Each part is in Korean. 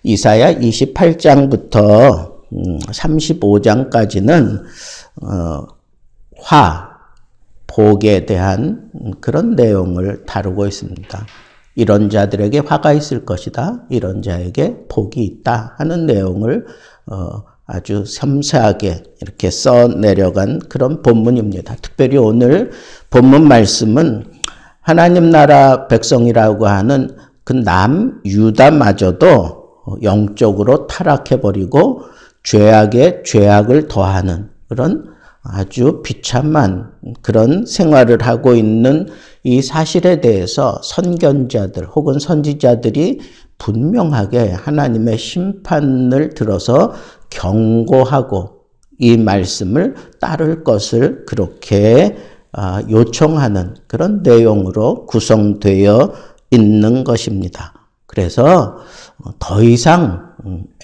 이사야 28장부터 35장까지는 복에 대한 그런 내용을 다루고 있습니다. 이런 자들에게 화가 있을 것이다. 이런 자에게 복이 있다 하는 내용을 아주 섬세하게 이렇게 써내려간 그런 본문입니다. 특별히 오늘 본문 말씀은 하나님 나라 백성이라고 하는 그 남유다마저도 영적으로 타락해버리고 죄악에 죄악을 더하는 그런 아주 비참한 그런 생활을 하고 있는 이 사실에 대해서 선견자들 혹은 선지자들이 분명하게 하나님의 심판을 들어서 경고하고 이 말씀을 따를 것을 그렇게 요청하는 그런 내용으로 구성되어 있는 것입니다. 그래서 더 이상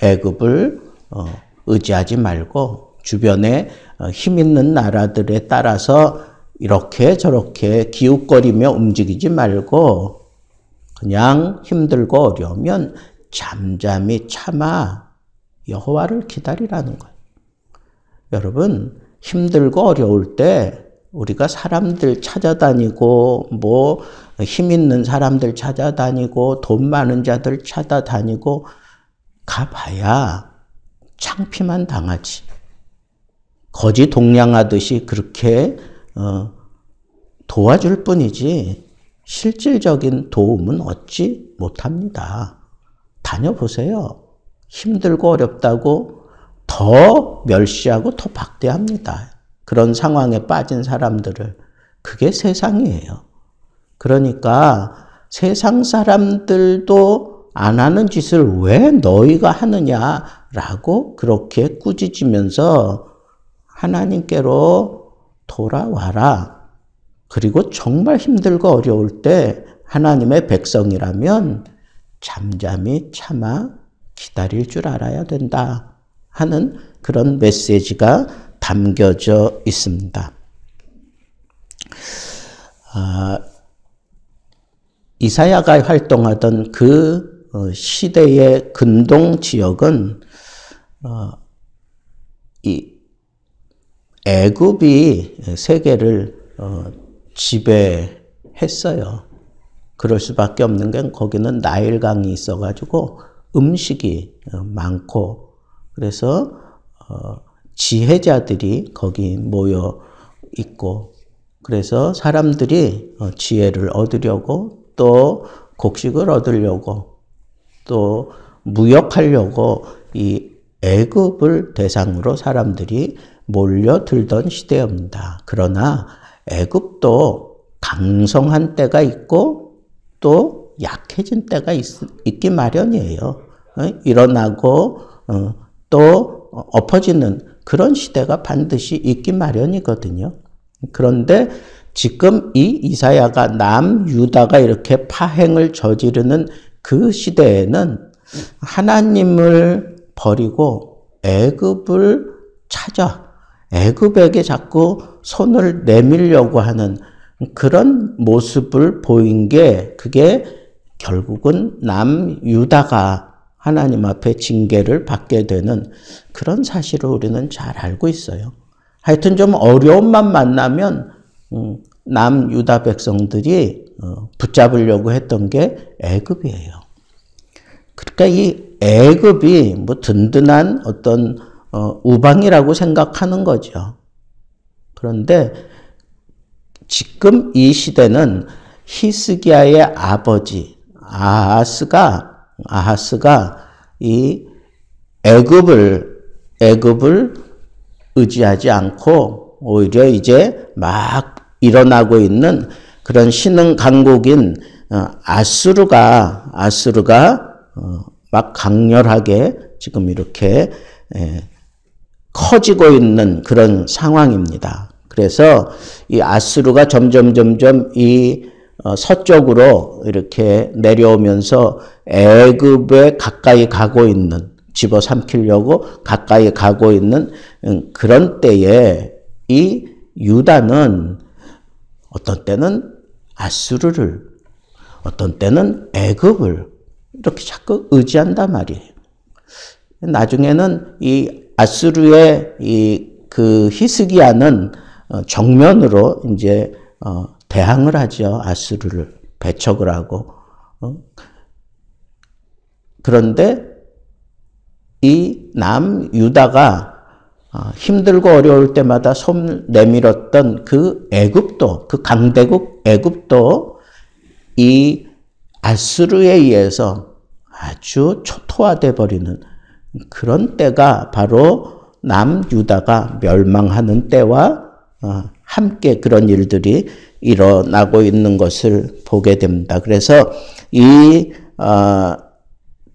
애굽을 의지하지 말고 주변에 힘 있는 나라들에 따라서 이렇게 저렇게 기웃거리며 움직이지 말고 그냥 힘들고 어려우면 잠잠히 참아 여호와를 기다리라는 거예요. 여러분, 힘들고 어려울 때 우리가 사람들 찾아다니고 뭐 힘 있는 사람들 찾아다니고 돈 많은 자들 찾아다니고 가봐야 창피만 당하지. 거지 동냥하듯이 그렇게 도와줄 뿐이지 실질적인 도움은 얻지 못합니다. 다녀보세요. 힘들고 어렵다고 더 멸시하고 더 박대합니다. 그런 상황에 빠진 사람들을. 그게 세상이에요. 그러니까 세상 사람들도 안 하는 짓을 왜 너희가 하느냐라고 그렇게 꾸짖으면서 하나님께로 돌아와라. 그리고 정말 힘들고 어려울 때 하나님의 백성이라면 잠잠히 참아 기다릴 줄 알아야 된다 하는 그런 메시지가 담겨져 있습니다. 이사야가 활동하던 그 시대의 근동 지역은 이 애굽이 세계를 지배했어요. 그럴 수밖에 없는 게 거기는 나일강이 있어가지고 음식이 많고 그래서 지혜자들이 거기 모여 있고 그래서 사람들이 지혜를 얻으려고 또 곡식을 얻으려고 또 무역하려고 이 애굽을 대상으로 사람들이 몰려들던 시대입니다. 그러나 애굽도 강성한 때가 있고 또 약해진 때가 있기 마련이에요. 일어나고 또 엎어지는 그런 시대가 반드시 있기 마련이거든요. 그런데 지금 이 이사야가 남유다가 이렇게 파행을 저지르는 그 시대에는 하나님을 버리고 애굽을 찾아 애굽에게 자꾸 손을 내밀려고 하는 그런 모습을 보인 게 그게 결국은 남유다가 하나님 앞에 징계를 받게 되는 그런 사실을 우리는 잘 알고 있어요. 하여튼 좀 어려움만 만나면 남유다 백성들이 붙잡으려고 했던 게 애굽이에요. 그러니까 이 애굽이 뭐 든든한 어떤 우방이라고 생각하는 거죠. 그런데 지금 이 시대는 히스기야의 아버지 아하스가 이 애굽을 의지하지 않고 오히려 이제 막 일어나고 있는 그런 신흥 강국인 아수르가 막 강렬하게 지금 이렇게 커지고 있는 그런 상황입니다. 그래서 이 아수르가 점점 이 서쪽으로 이렇게 내려오면서 애굽에 가까이 가고 있는, 집어삼키려고 가까이 가고 있는 그런 때에 이 유다는 어떤 때는 아수르를, 어떤 때는 애굽을 이렇게 자꾸 의지한단 말이에요. 나중에는 이 아수르의 그 히스기야는 정면으로 이제 대항을 하죠. 아수르를 배척을 하고. 그런데 이 남유다가 힘들고 어려울 때마다 손 내밀었던 그 애굽도, 그 강대국 애굽도 이 아수르에 의해서 아주 초토화돼 버리는 그런 때가 바로 남유다가 멸망하는 때와 함께 그런 일들이 일어나고 있는 것을 보게 됩니다. 그래서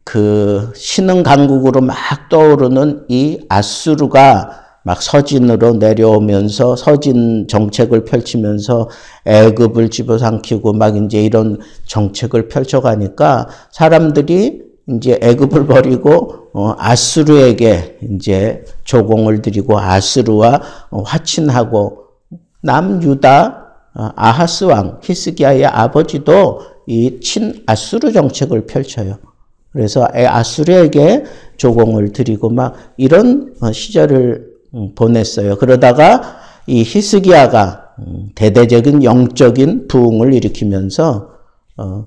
그 신흥 강국으로 막 떠오르는 이 아수르가 막 서진으로 내려오면서 서진 정책을 펼치면서 애굽을 집어삼키고 막 이제 이런 정책을 펼쳐가니까 사람들이 이제 애굽을 버리고 아수르에게 이제 조공을 드리고 아수르와 화친하고 남유다 아하스 왕 히스기야의 아버지도 이 친아수르 정책을 펼쳐요. 그래서 아수르에게 조공을 드리고 막 이런 시절을 보냈어요. 그러다가 이 히스기야가 대대적인 영적인 부흥을 일으키면서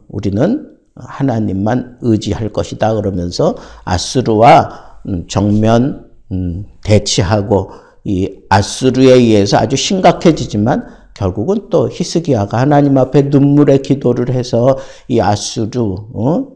우리는 하나님만 의지할 것이다 그러면서 아수르와 정면 대치하고 이 아수르에 의해서 아주 심각해지지만 결국은 또 히스기야가 하나님 앞에 눈물의 기도를 해서 이 아수르,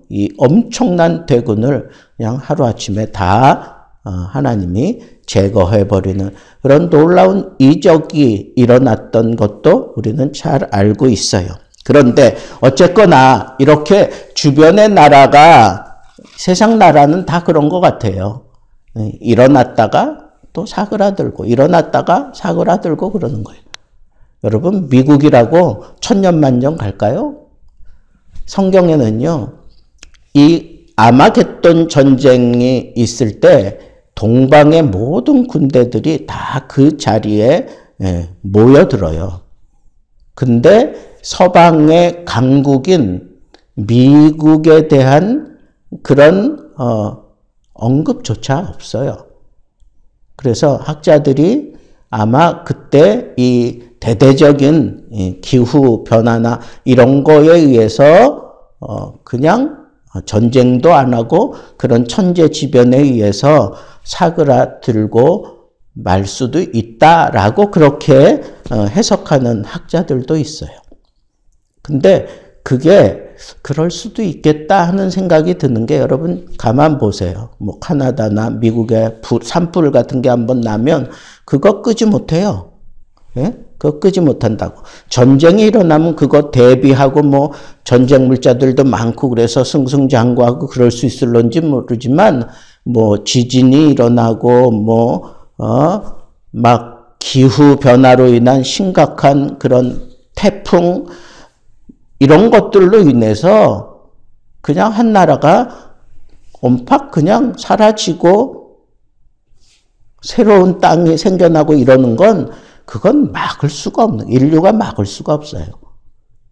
이 엄청난 대군을 그냥 하루아침에 다 하나님이 제거해버리는 그런 놀라운 이적이 일어났던 것도 우리는 잘 알고 있어요. 그런데 어쨌거나 이렇게 주변의 나라가, 세상 나라는 다 그런 것 같아요. 일어났다가 또 사그라들고, 일어났다가 사그라들고 그러는 거예요. 여러분, 미국이라고 천년만년 갈까요? 성경에는요, 이 아마겟돈 전쟁이 있을 때 동방의 모든 군대들이 다 그 자리에 모여들어요. 근데 서방의 강국인 미국에 대한 그런 언급조차 없어요. 그래서 학자들이 아마 그때 이 대대적인 기후 변화나 이런 거에 의해서 그냥 전쟁도 안 하고 그런 천재지변에 의해서 사그라들고 말 수도 있다라고 그렇게 해석하는 학자들도 있어요. 근데 그게 그럴 수도 있겠다 하는 생각이 드는 게 여러분 가만 보세요. 뭐 카나다나 미국의 산불 같은 게 한번 나면 그거 끄지 못해요. 예? 그거 끄지 못한다고. 전쟁이 일어나면 그거 대비하고 뭐 전쟁 물자들도 많고 그래서 승승장구하고 그럴 수 있을런지 모르지만 뭐 지진이 일어나고 막 기후 변화로 인한 심각한 그런 태풍 이런 것들로 인해서 그냥 한 나라가 옴팍 그냥 사라지고 새로운 땅이 생겨나고 이러는 건 그건 막을 수가 없는, 인류가 막을 수가 없어요.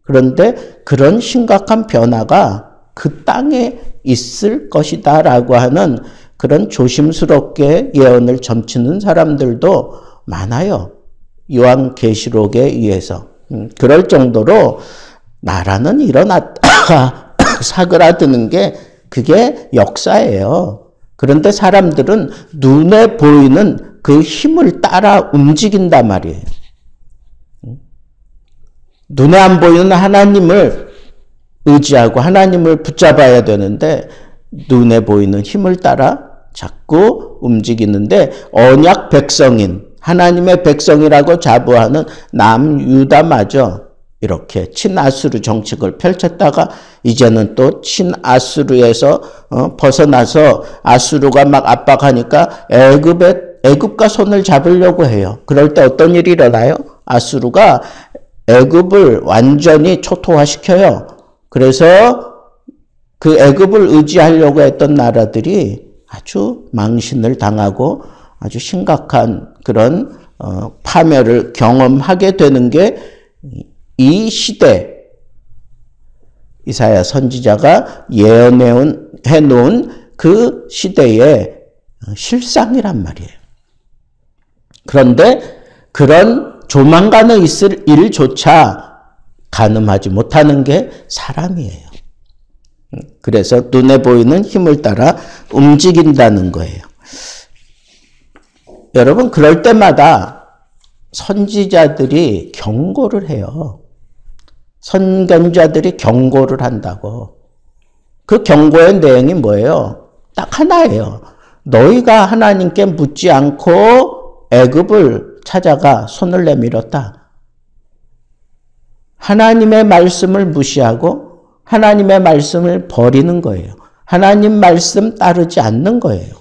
그런데 그런 심각한 변화가 그 땅에 있을 것이다 라고 하는 그런 조심스럽게 예언을 점치는 사람들도 많아요. 요한계시록에 의해서. 그럴 정도로 나라는 일어났다가 사그라드는 게 그게 역사예요. 그런데 사람들은 눈에 보이는 그 힘을 따라 움직인단 말이에요. 눈에 안 보이는 하나님을 의지하고 하나님을 붙잡아야 되는데 눈에 보이는 힘을 따라 자꾸 움직이는데 언약 백성인 하나님의 백성이라고 자부하는 남유다마저 이렇게 친아수르 정책을 펼쳤다가 이제는 또 친아수르에서 벗어나서 아수르가 막 압박하니까 애굽과 손을 잡으려고 해요. 그럴 때 어떤 일이 일어나요? 아수르가 애굽을 완전히 초토화시켜요. 그래서 그 애굽을 의지하려고 했던 나라들이 아주 망신을 당하고 아주 심각한 그런 파멸을 경험하게 되는 게 이 시대 이사야 선지자가 예언해 놓은 그 시대의 실상이란 말이에요. 그런데 그런 조만간에 있을 일조차 가늠하지 못하는 게 사람이에요. 그래서 눈에 보이는 힘을 따라 움직인다는 거예요. 여러분, 그럴 때마다 선지자들이 경고를 해요. 선견자들이 경고를 한다고. 그 경고의 내용이 뭐예요? 딱 하나예요. 너희가 하나님께 묻지 않고 애굽을 찾아가 손을 내밀었다. 하나님의 말씀을 무시하고 하나님의 말씀을 버리는 거예요. 하나님 말씀 따르지 않는 거예요.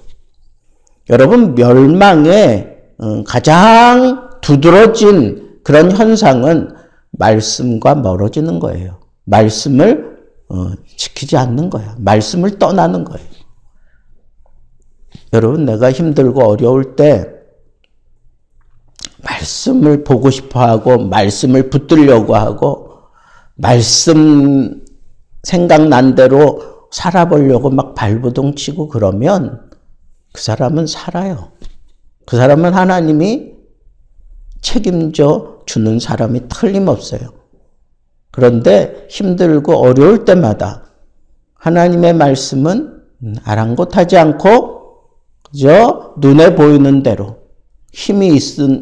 여러분, 멸망의 가장 두드러진 그런 현상은 말씀과 멀어지는 거예요. 말씀을 지키지 않는 거야. 말씀을 떠나는 거예요. 여러분, 내가 힘들고 어려울 때 말씀을 보고 싶어 하고 말씀을 붙들려고 하고 말씀 생각난 대로 살아보려고 막 발버둥 치고 그러면 그 사람은 살아요. 그 사람은 하나님이 책임져 주는 사람이 틀림없어요. 그런데 힘들고 어려울 때마다 하나님의 말씀은 아랑곳하지 않고 그저 눈에 보이는 대로 힘이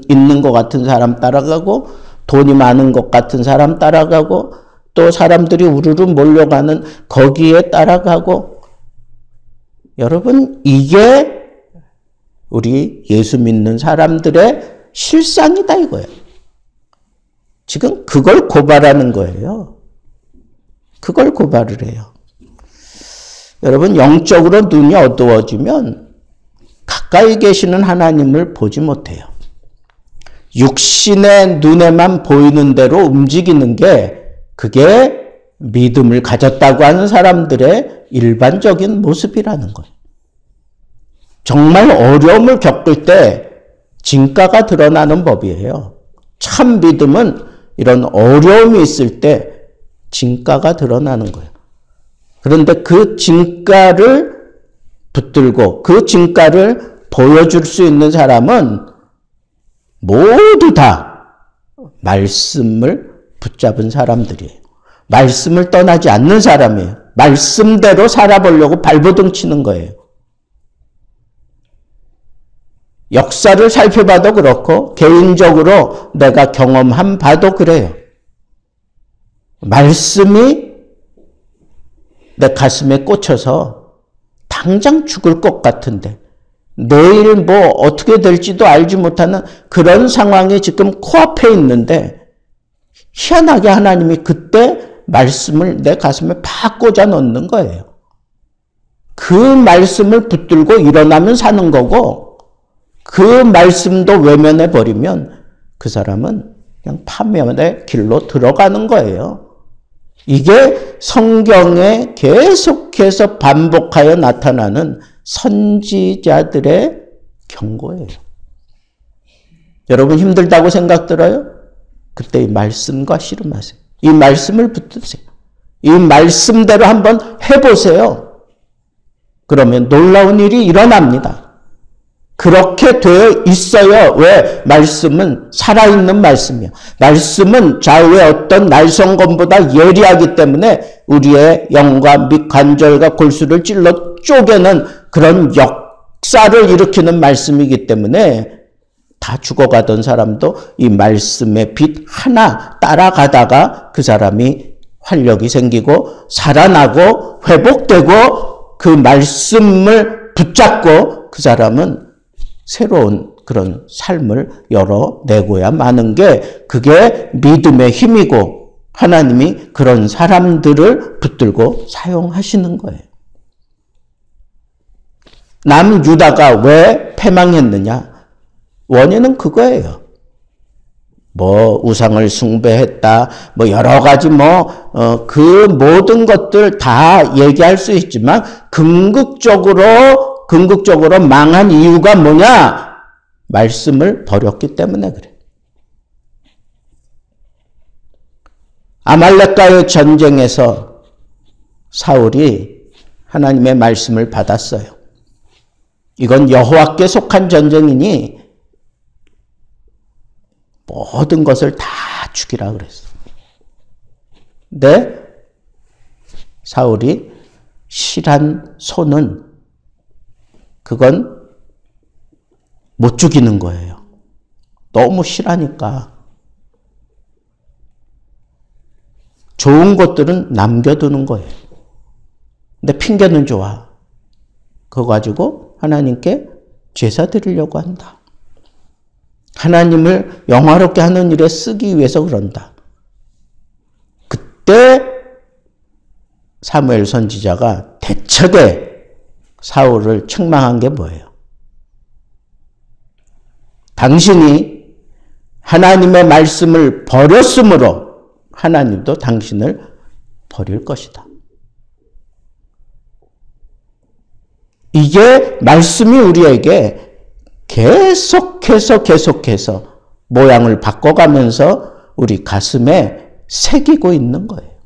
있는 것 같은 사람 따라가고 돈이 많은 것 같은 사람 따라가고 또 사람들이 우르르 몰려가는 거기에 따라가고 여러분 이게 우리 예수 믿는 사람들의 실상이다 이거예요. 지금 그걸 고발하는 거예요. 그걸 고발을 해요. 여러분 영적으로 눈이 어두워지면 가까이 계시는 하나님을 보지 못해요. 육신의 눈에만 보이는 대로 움직이는 게 그게 믿음을 가졌다고 하는 사람들의 일반적인 모습이라는 거예요. 정말 어려움을 겪을 때 진가가 드러나는 법이에요. 참 믿음은 이런 어려움이 있을 때 진가가 드러나는 거예요. 그런데 그 진가를 붙들고 그 진가를 보여줄 수 있는 사람은 모두 다 말씀을 붙잡은 사람들이에요. 말씀을 떠나지 않는 사람이에요. 말씀대로 살아보려고 발버둥 치는 거예요. 역사를 살펴봐도 그렇고 개인적으로 내가 경험한 바도 그래요. 말씀이 내 가슴에 꽂혀서 당장 죽을 것 같은데 내일 뭐 어떻게 될지도 알지 못하는 그런 상황이 지금 코앞에 있는데 희한하게 하나님이 그때 말씀을 내 가슴에 팍 꽂아 넣는 거예요. 그 말씀을 붙들고 일어나면 사는 거고 그 말씀도 외면해 버리면 그 사람은 그냥 파멸의 길로 들어가는 거예요. 이게 성경에 계속해서 반복하여 나타나는 선지자들의 경고예요. 여러분 힘들다고 생각 들어요? 그때 이 말씀과 씨름하세요. 이 말씀을 붙드세요. 이 말씀대로 한번 해보세요. 그러면 놀라운 일이 일어납니다. 그렇게 되어 있어요. 왜? 말씀은 살아있는 말씀이에요. 말씀은 좌우의 어떤 날성검보다 예리하기 때문에 우리의 영과 및 관절과 골수를 찔러 쪼개는 그런 역사를 일으키는 말씀이기 때문에 다 죽어가던 사람도 이 말씀의 빛 하나 따라가다가 그 사람이 활력이 생기고 살아나고 회복되고 그 말씀을 붙잡고 그 사람은 새로운 그런 삶을 열어내고야 마는 게 그게 믿음의 힘이고 하나님이 그런 사람들을 붙들고 사용하시는 거예요. 남유다가 왜 패망했느냐? 원인은 그거예요. 뭐 우상을 숭배했다, 뭐 여러 가지 그 모든 것들 다 얘기할 수 있지만 궁극적으로 망한 이유가 뭐냐? 말씀을 버렸기 때문에 그래. 아말렉과의 전쟁에서 사울이 하나님의 말씀을 받았어요. 이건 여호와께 속한 전쟁이니 모든 것을 다 죽이라 그랬어. 근데 사울이 실한 소는 그건 못 죽이는 거예요. 너무 실하니까. 좋은 것들은 남겨두는 거예요. 근데 핑계는 좋아. 그거 가지고 하나님께 제사 드리려고 한다. 하나님을 영화롭게 하는 일에 쓰기 위해서 그런다. 그때 사무엘 선지자가 대척에 사울을 책망한 게 뭐예요? 당신이 하나님의 말씀을 버렸으므로 하나님도 당신을 버릴 것이다. 이게 말씀이 우리에게 계속해서 모양을 바꿔가면서 우리 가슴에 새기고 있는 거예요.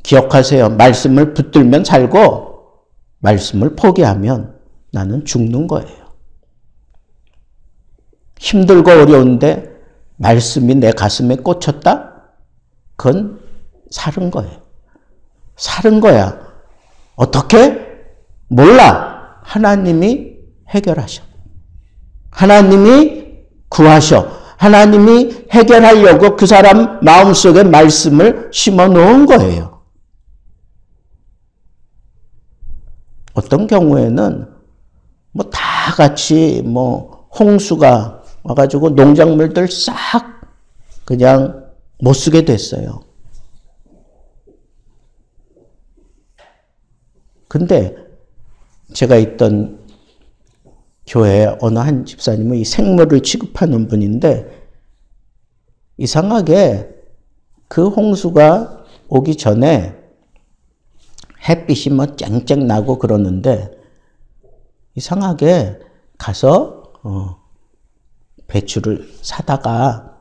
기억하세요. 말씀을 붙들면 살고 말씀을 포기하면 나는 죽는 거예요. 힘들고 어려운데 말씀이 내 가슴에 꽂혔다? 그건 살은 거예요. 살은 거야. 어떻게? 몰라. 하나님이 해결하셔. 하나님이 구하셔. 하나님이 해결하려고 그 사람 마음속에 말씀을 심어 놓은 거예요. 어떤 경우에는 뭐 다 같이 뭐 홍수가 와가지고 농작물들 싹 그냥 못 쓰게 됐어요. 근데 제가 있던 교회에 어느 한 집사님은 이 생물을 취급하는 분인데 이상하게 그 홍수가 오기 전에 햇빛이 뭐 쨍쨍 나고 그러는데 이상하게 가서 배추를 사다가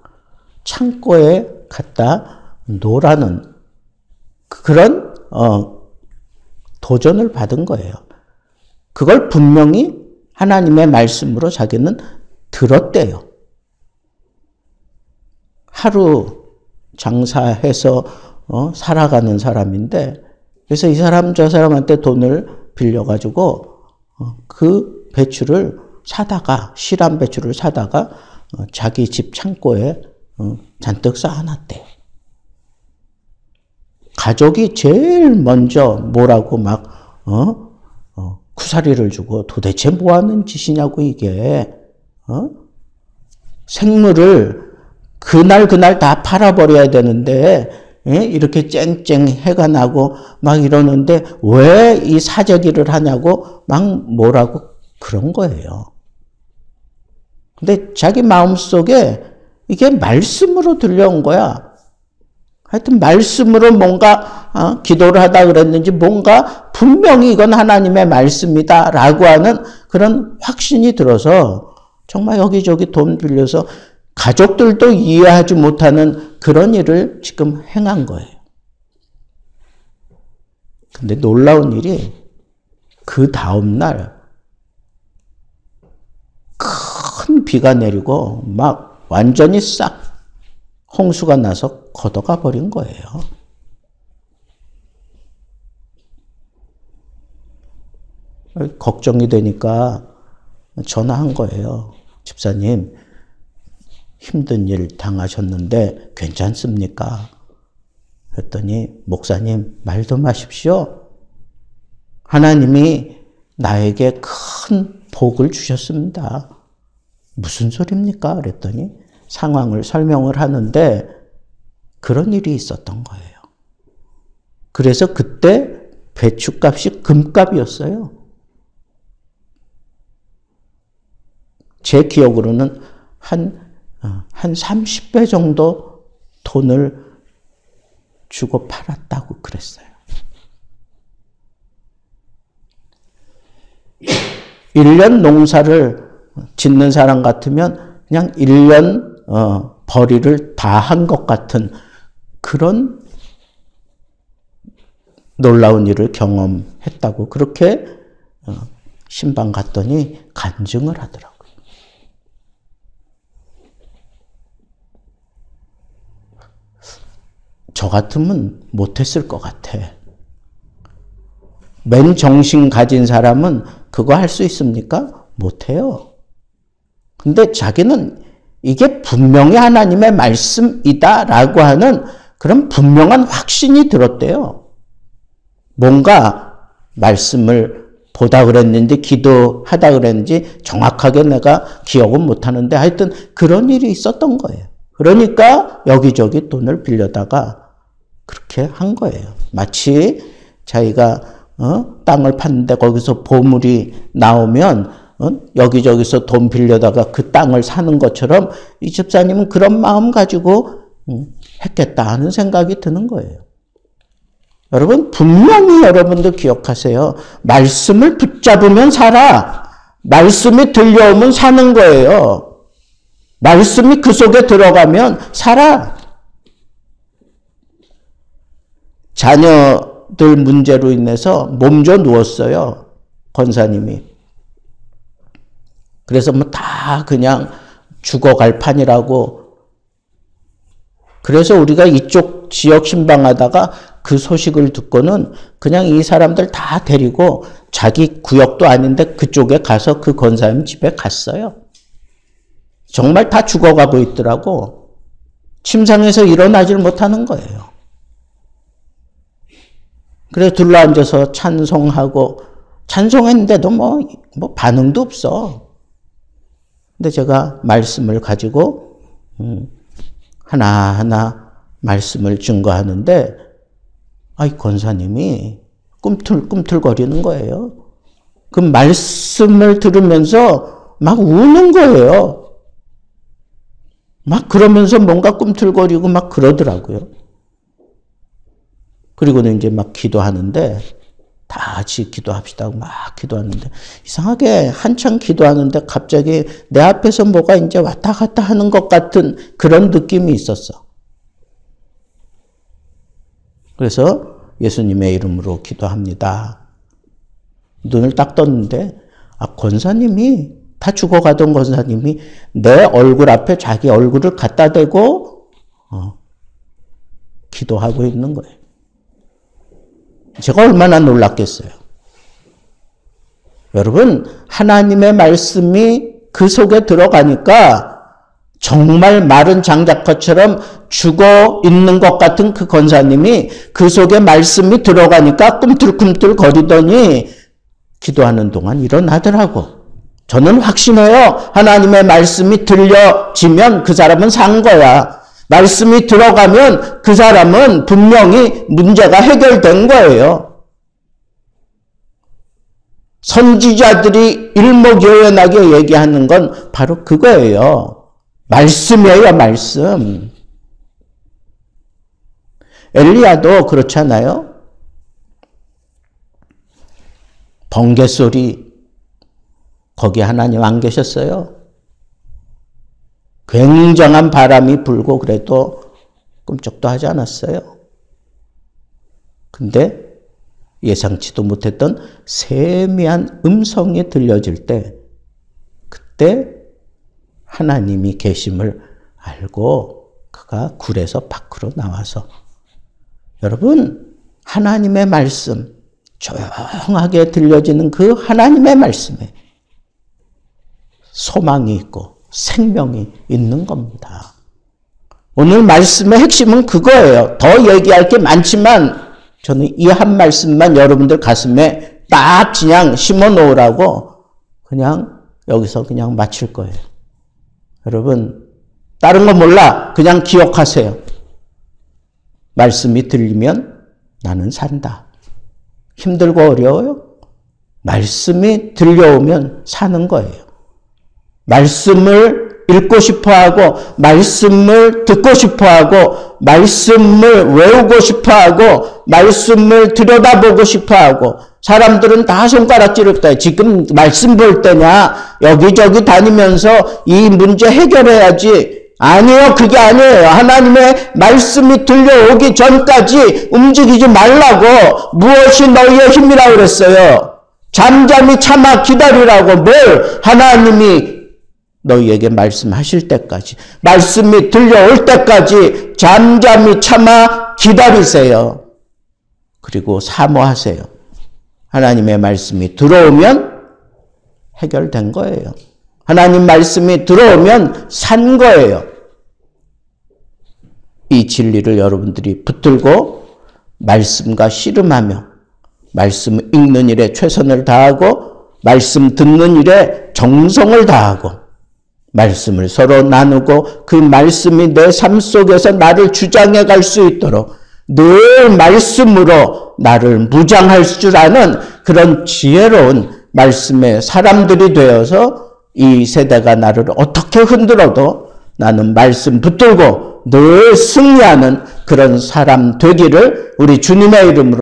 창고에 갖다 놓으라는 그런 도전을 받은 거예요. 그걸 분명히 하나님의 말씀으로 자기는 들었대요. 하루 장사해서 살아가는 사람인데 그래서 이 사람 저 사람한테 돈을 빌려가지고 그 배추를 사다가 실한 배추를 사다가 자기 집 창고에 잔뜩 쌓아놨대요. 가족이 제일 먼저 뭐라고 막 쿠사리를 주고 도대체 뭐 하는 짓이냐고 이게 생물을 그날 다 팔아버려야 되는데 이렇게 쨍쨍 해가 나고 막 이러는데 왜 이 사재기를 하냐고 막 뭐라고 그런 거예요. 근데 자기 마음속에 이게 말씀으로 들려온 거야. 하여튼 말씀으로 뭔가 기도를 하다 그랬는지 뭔가 분명히 이건 하나님의 말씀이다 라고 하는 그런 확신이 들어서 정말 여기저기 돈 빌려서 가족들도 이해하지 못하는 그런 일을 지금 행한 거예요. 근데 놀라운 일이 그 다음날 큰 비가 내리고 막 완전히 싹 홍수가 나서 걷어가 버린 거예요. 걱정이 되니까 전화한 거예요. 집사님, 힘든 일 당하셨는데 괜찮습니까? 그랬더니 목사님 말도 마십시오. 하나님이 나에게 큰 복을 주셨습니다. 무슨 소리입니까? 그랬더니 상황을 설명을 하는데 그런 일이 있었던 거예요. 그래서 그때 배추값이 금값이었어요. 제 기억으로는 한 30배 정도 돈을 주고 팔았다고 그랬어요. 1년 농사를 짓는 사람 같으면 그냥 1년 벌이를 다 한 것 같은 그런 놀라운 일을 경험했다고 그렇게 신방 갔더니 간증을 하더라고요. 저 같으면 못했을 것 같아. 맨 정신 가진 사람은 그거 할 수 있습니까? 못해요. 근데 자기는 이게 분명히 하나님의 말씀이다라고 하는 그런 분명한 확신이 들었대요. 뭔가 말씀을 보다 그랬는지 기도하다 그랬는지 정확하게 내가 기억은 못하는데 하여튼 그런 일이 있었던 거예요. 그러니까 여기저기 돈을 빌려다가 그렇게 한 거예요. 마치 자기가 땅을 팠는데 거기서 보물이 나오면 여기저기서 돈 빌려다가 그 땅을 사는 것처럼 이 집사님은 그런 마음 가지고 했겠다 하는 생각이 드는 거예요. 여러분 분명히 여러분들 기억하세요. 말씀을 붙잡으면 살아. 말씀이 들려오면 사는 거예요. 말씀이 그 속에 들어가면 살아. 자녀들 문제로 인해서 몸져 누웠어요. 권사님이. 그래서 뭐 다 그냥 죽어갈 판이라고. 그래서 우리가 이쪽 지역 신방하다가 그 소식을 듣고는 그냥 이 사람들 다 데리고 자기 구역도 아닌데 그쪽에 가서 그 권사님 집에 갔어요. 정말 다 죽어가고 있더라고. 침상에서 일어나질 못하는 거예요. 그래서 둘러앉아서 찬송하고 찬송했는데도 뭐 반응도 없어. 근데 제가 말씀을 가지고 하나하나 말씀을 증거하는데 아이 권사님이 꿈틀꿈틀거리는 거예요. 그 말씀을 들으면서 막 우는 거예요. 막 그러면서 뭔가 꿈틀거리고 막 그러더라고요. 그리고는 이제 막 기도하는데 다 같이 기도합시다 하고 막 기도하는데 이상하게 한참 기도하는데 갑자기 내 앞에서 뭐가 이제 왔다 갔다 하는 것 같은 그런 느낌이 있었어. 그래서 예수님의 이름으로 기도합니다. 눈을 딱 떴는데 권사님이 다 죽어가던 권사님이 내 얼굴 앞에 자기 얼굴을 갖다 대고 기도하고 있는 거예요. 제가 얼마나 놀랐겠어요. 여러분 하나님의 말씀이 그 속에 들어가니까 정말 마른 장작처럼 죽어 있는 것 같은 그 권사님이 그 속에 말씀이 들어가니까 꿈틀꿈틀 거리더니 기도하는 동안 일어나더라고. 저는 확신해요. 하나님의 말씀이 들려지면 그 사람은 산 거야. 말씀이 들어가면 그 사람은 분명히 문제가 해결된 거예요. 선지자들이 일목요연하게 얘기하는 건 바로 그거예요. 말씀이에요, 말씀. 엘리야도 그렇잖아요. 번개 소리, 거기 하나님 안 계셨어요. 굉장한 바람이 불고 그래도 꿈쩍도 하지 않았어요. 근데 예상치도 못했던 세미한 음성이 들려질 때 그때 하나님이 계심을 알고 그가 굴에서 밖으로 나와서 여러분 하나님의 말씀 조용하게 들려지는 그 하나님의 말씀에 소망이 있고 생명이 있는 겁니다. 오늘 말씀의 핵심은 그거예요. 더 얘기할 게 많지만 저는 이 한 말씀만 여러분들 가슴에 딱 그냥 심어 놓으라고 그냥 여기서 그냥 마칠 거예요. 여러분 다른 거 몰라. 그냥 기억하세요. 말씀이 들리면 나는 산다. 힘들고 어려워요? 말씀이 들려오면 사는 거예요. 말씀을 읽고 싶어하고 말씀을 듣고 싶어하고 말씀을 외우고 싶어하고 말씀을 들여다보고 싶어하고 사람들은 다 손가락질을 해. 지금 말씀 볼 때냐? 여기저기 다니면서 이 문제 해결해야지. 아니요, 그게 아니에요. 하나님의 말씀이 들려오기 전까지 움직이지 말라고. 무엇이 너희의 힘이라고 그랬어요? 잠잠히 참아 기다리라고. 뭘? 하나님이 너희에게 말씀하실 때까지, 말씀이 들려올 때까지 잠잠히 참아 기다리세요. 그리고 사모하세요. 하나님의 말씀이 들어오면 해결된 거예요. 하나님 말씀이 들어오면 산 거예요. 이 진리를 여러분들이 붙들고 말씀과 씨름하며 말씀 읽는 일에 최선을 다하고 말씀 듣는 일에 정성을 다하고 말씀을 서로 나누고 그 말씀이 내 삶 속에서 나를 주장해 갈 수 있도록 늘 말씀으로 나를 무장할 줄 아는 그런 지혜로운 말씀의 사람들이 되어서 이 세대가 나를 어떻게 흔들어도 나는 말씀 붙들고 늘 승리하는 그런 사람 되기를 우리 주님의 이름으로